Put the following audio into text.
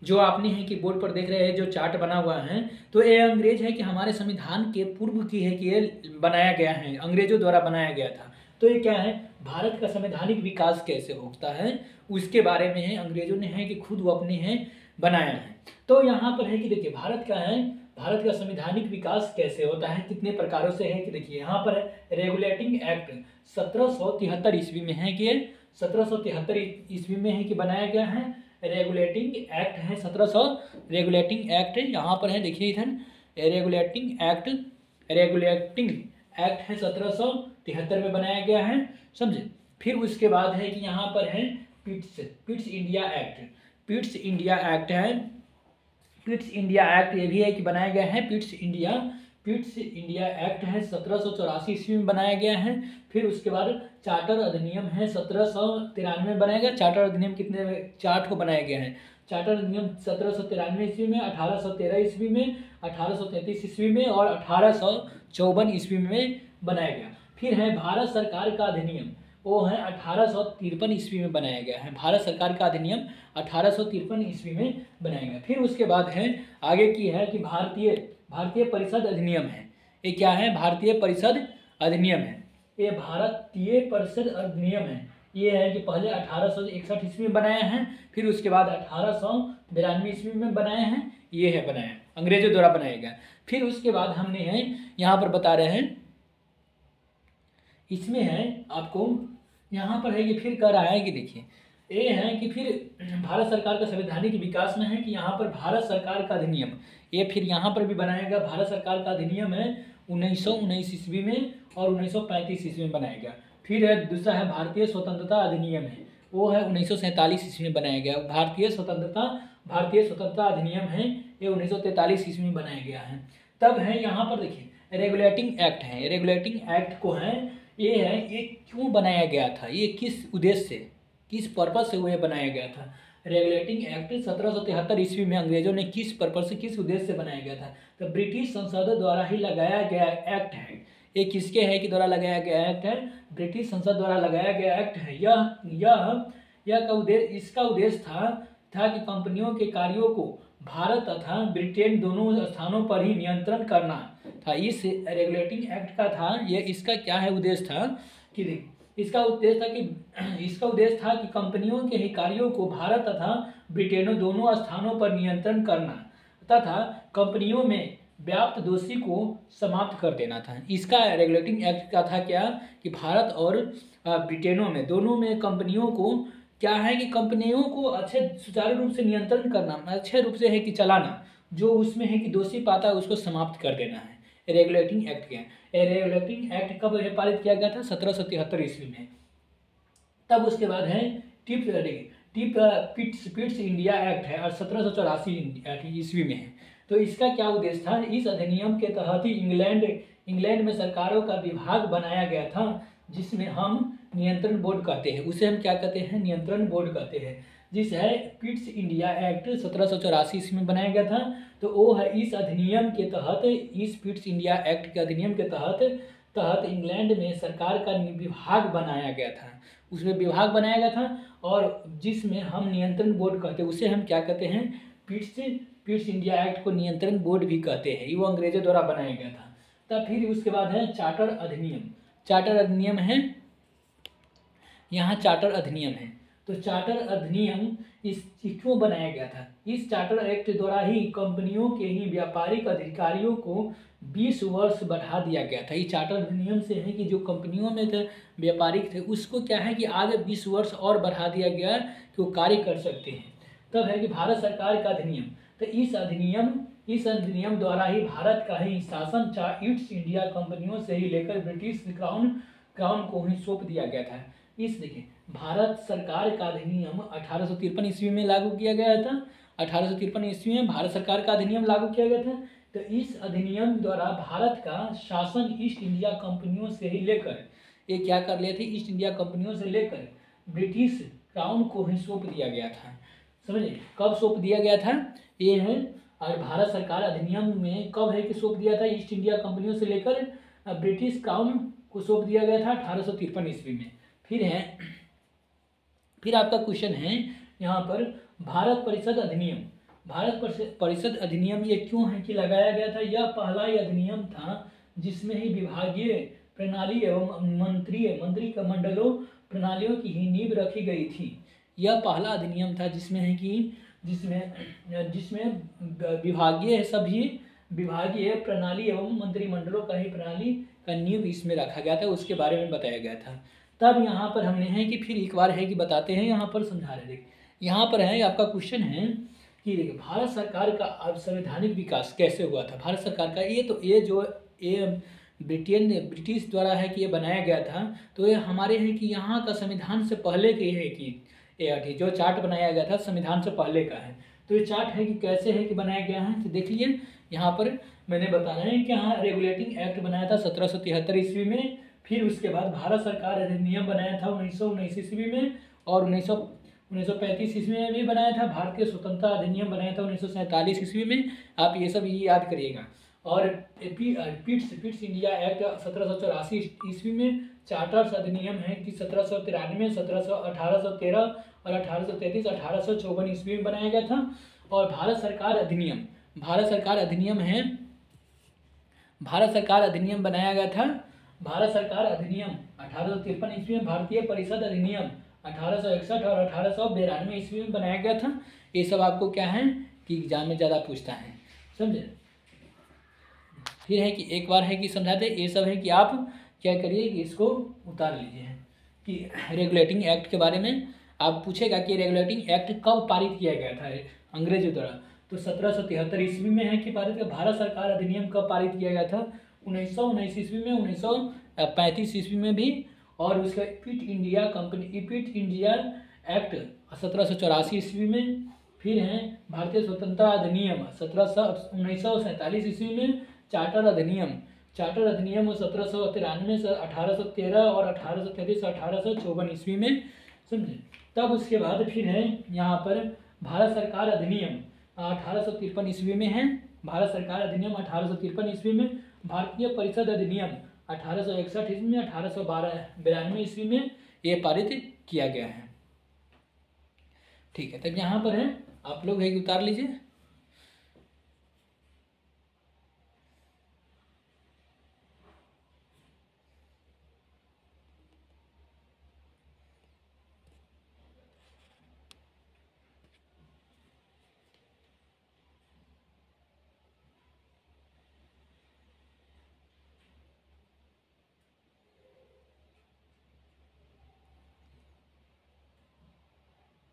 जो आपने है कि बोर्ड पर देख रहे हैं जो चार्ट बना हुआ है, तो ये अंग्रेज है कि हमारे संविधान के पूर्व की है कि ये बनाया गया है, अंग्रेजों द्वारा बनाया गया था। तो ये क्या है, भारत का संवैधानिक विकास कैसे होता है उसके बारे में है, अंग्रेजों ने है कि खुद वो अपने हैं बनाया है। तो यहाँ पर है कि देखिए भारत का है, भारत का संवैधानिक विकास कैसे होता है, कितने प्रकारों से है कि देखिए यहाँ पर है रेगुलेटिंग एक्ट 1773 ईस्वी में है कि 1773 ईस्वी में है कि बनाया गया है। रेगुलेटिंग एक्ट है 1700, रेगुलेटिंग एक्ट यहाँ पर है, देखिए इधर रेगुलेटिंग एक्ट, रेगुलेटिंग एक्ट है 1773 में बनाया गया है, समझे। फिर उसके बाद है कि यहाँ पर है Pitt's India act, Pitt's India act है, पिट्स इंडिया एक्ट ये भी है कि बनाया गया है। पिट्स इंडिया एक्ट है 1784 ईस्वी में बनाया गया है। फिर उसके बाद चार्टर अधिनियम है 1793 में बनाया गया। चार्टर अधिनियम कितने 4 को बनाया गया है। चार्टर अधिनियम 1793 ईस्वी में, 1813 ईस्वी में, 1833 ईस्वी में और 1854 ईस्वी में बनाया गया। फिर है भारत सरकार का अधिनियम, वो है 1853 ईस्वी में बनाया गया है। भारत सरकार का अधिनियम 1853 ईस्वी में बनाया गया। फिर उसके बाद है आगे की है कि भारतीय परिषद अधिनियम है। ये क्या है, भारतीय परिषद अधिनियम है, ये भारतीय परिषद अधिनियम है। ये है कि पहले 1861 ईस्वी में बनाया है, फिर उसके बाद 1892 ईस्वी में बनाया है, ये है बनाया अंग्रेजों द्वारा बनाया गया। फिर उसके बाद हमने है यहाँ पर बता रहे हैं, इसमें है आपको यहाँ पर है कि फिर कह रहा है कि देखिए ये है कि फिर भारत सरकार का संवैधानिक विकास में है कि यहाँ पर भारत सरकार का अधिनियम, ये फिर यहाँ पर भी बनाया गया। भारत सरकार का अधिनियम है 1919 ईस्वी में और 1935 ईस्वी में बनाया गया। फिर है दूसरा है भारतीय स्वतंत्रता अधिनियम है, वो है 1947 ईस्वी में बनाया गया। भारतीय स्वतंत्रता अधिनियम है, ये 1943 ईस्वी में बनाया गया है। तब है यहाँ पर देखिए रेगुलेटिंग एक्ट है, रेगुलेटिंग एक्ट को है ये है ये क्यों बनाया गया था, ये किस उद्देश्य से, किस पर्पज से वो ये बनाया गया था। रेगुलेटिंग एक्ट 1773 ईस्वी में अंग्रेजों ने किस पर्पज से, किस उद्देश्य से बनाया गया था, तो ब्रिटिश संसद द्वारा ही लगाया गया एक्ट है। ये किसके है कि द्वारा लगाया गया एक्ट है, ब्रिटिश संसद द्वारा लगाया गया एक्ट है। यह का उद्देश्य, इसका उद्देश्य था कि कंपनियों के कार्यों को भारत तथा ब्रिटेन दोनों स्थानों पर ही नियंत्रण करना था। इस रेगुलेटिंग एक्ट का था ये, इसका क्या है उद्देश्य था कि इसका उद्देश्य था कि कंपनियों के ही कार्यों को भारत तथा ब्रिटेन दोनों स्थानों पर नियंत्रण करना तथा कंपनियों में व्याप्त दोषी को समाप्त कर देना था। इसका रेगुलेटिंग एक्ट का था क्या कि भारत और ब्रिटेनों में दोनों में कंपनियों को क्या है कि कंपनियों को अच्छे सुचारू रूप से नियंत्रण करना, अच्छे रूप से है कि चलाना, जो उसमें है कि दोषी पाता है उसको समाप्त कर देना है। रेगुलेटिंग एक्ट क्या है, रेगुलेटिंग एक्ट कब पारित किया गया था, 1773 ईस्वी में। तब उसके बाद है पिट्स इंडिया एक्ट है और 1784 ईस्वी में है। तो इसका क्या उद्देश्य था, इस अधिनियम के तहत ही इंग्लैंड में सरकारों का विभाग बनाया गया था, जिसमें हम नियंत्रण बोर्ड कहते हैं, उसे हम क्या कहते हैं, नियंत्रण बोर्ड कहते हैं। जिस है पिट्स इंडिया एक्ट 1784 ईस्वी में बनाया गया था। तो वो है इस अधिनियम के तहत, इस पिट्स इंडिया एक्ट के अधिनियम के तहत इंग्लैंड में सरकार का विभाग बनाया गया था, उसमें विभाग बनाया गया था और जिसमें हम नियंत्रण बोर्ड कहते हैं, उसे हम क्या कहते हैं, पिट्स इंडिया एक्ट को नियंत्रण बोर्ड भी कहते हैं। वो अंग्रेजों द्वारा बनाया गया था। तब फिर उसके बाद है चार्टर अधिनियम, चार्टर अधिनियम है, यहाँ चार्टर अधिनियम है। तो चार्टर अधिनियम इस क्यों बनाया गया था, इस चार्टर एक्ट द्वारा ही कंपनियों के ही व्यापारिक अधिकारियों को 20 वर्ष बढ़ा दिया गया था। ये चार्टर अधिनियम से है कि जो कंपनियों में थे व्यापारिक थे उसको क्या है कि आगे 20 वर्ष और बढ़ा दिया गया कि वो कार्य कर सकते हैं। तब है कि भारत सरकार का अधिनियम, तो इस अधिनियम द्वारा ही भारत का ही शासन ईस्ट इंडिया कंपनियों से ही लेकर ब्रिटिश क्राउन को ही सौंप दिया गया था। इस देखिए भारत सरकार का अधिनियम 1853 ईस्वी में लागू किया गया था। 1853 ईस्वी में भारत सरकार का अधिनियम लागू किया गया था। तो इस अधिनियम द्वारा भारत का शासन ईस्ट इंडिया कंपनियों से ही लेकर, ये क्या कर लिए थे, ईस्ट इंडिया कंपनियों से लेकर ब्रिटिश क्राउन को ही सौंप दिया गया था। समझे कब सौंप दिया गया था, ये है। और भारत सरकार अधिनियम में कब है कि सौंप दिया था, ईस्ट इंडिया कंपनियों से लेकर ब्रिटिश क्राउन को सौंप दिया गया था 1853 ईस्वी में। फिर आपका क्वेश्चन है यहाँ पर भारत परिषद अधिनियम, भारत परिषद अधिनियम ये क्यों है कि लगाया गया था? यह पहला ही अधिनियम था जिसमें ही विभागीय प्रणाली एवं मंत्री कमंडलों प्रणालियों की ही नींव रखी गई थी। यह पहला अधिनियम था जिसमें है कि जिसमें विभागीय प्रणाली एवं मंत्रिमंडलों का ही प्रणाली का नींव इसमें रखा गया था, उसके बारे में बताया गया था। तब यहाँ पर हमने है कि फिर एक बार है कि बताते हैं, यहाँ पर समझा रहे थे। यहाँ पर है आपका क्वेश्चन है कि देखिए भारत सरकार का अब संवैधानिक विकास कैसे हुआ था। भारत सरकार का ये ब्रिटिश द्वारा है कि ये बनाया गया था, तो ये हमारे है कि यहाँ का संविधान से पहले के है कि ये जो चार्ट बनाया गया था संविधान से पहले का है। तो ये चार्ट है कि कैसे है कि बनाया गया है, तो देख लीजिए यहाँ पर मैंने बताना है कि यहाँ रेगुलेटिंग एक्ट बनाया था 1773 ईस्वी में। फिर उसके बाद भारत सरकार अधिनियम बनाया था 1919 ईस्वी में, और 1935 ईस्वी में भी बनाया था। भारतीय स्वतंत्रता अधिनियम बनाया था 1947 ईस्वी में। आप ये सब याद करिएगा। और पिट्स इंडिया एक्ट 1784 ईस्वी में। चार्टर्स अधिनियम है कि 1793, 1813 और 1833, 1854 ईस्वी में बनाया गया था। और भारत सरकार अधिनियम बनाया गया था। भारत सरकार अधिनियम 1853 ईस्वी में। भारतीय परिषद अधिनियम 1861 और 1892 ईस्वी में बनाया गया था। ये सब आपको क्या है कि एग्जाम में ज़्यादा पूछता है, समझे। फिर है कि एक बार है कि समझाते, ये सब है कि आप क्या करिए कि इसको उतार लीजिए कि रेगुलेटिंग एक्ट के बारे में आप पूछेगा कि रेगुलेटिंग एक्ट कब पारित किया गया था अंग्रेजों द्वारा। तो 1773 ईस्वी में है कि भारत सरकार अधिनियम कब पारित किया गया था? 1919 ईस्वी में, 1935 ईस्वी में भी। और उसका ईस्ट इंडिया एक्ट 1784 ईस्वी में। फिर है भारतीय स्वतंत्रता अधिनियम 1947 ईस्वी में। चार्टर अधिनियम 1793 से 1813 और 1833 से 1854 ईस्वी में, समझे। तब उसके बाद फिर है यहाँ पर भारत सरकार अधिनियम 1853 ईस्वी में है। भारत सरकार अधिनियम 1853 ईस्वी में। भारतीय परिषद अधिनियम 1861 ईस्वी में, 1892 ईस्वी में ये पारित किया गया है। ठीक है, तब यहाँ पर है आप लोग है कि उतार लीजिए।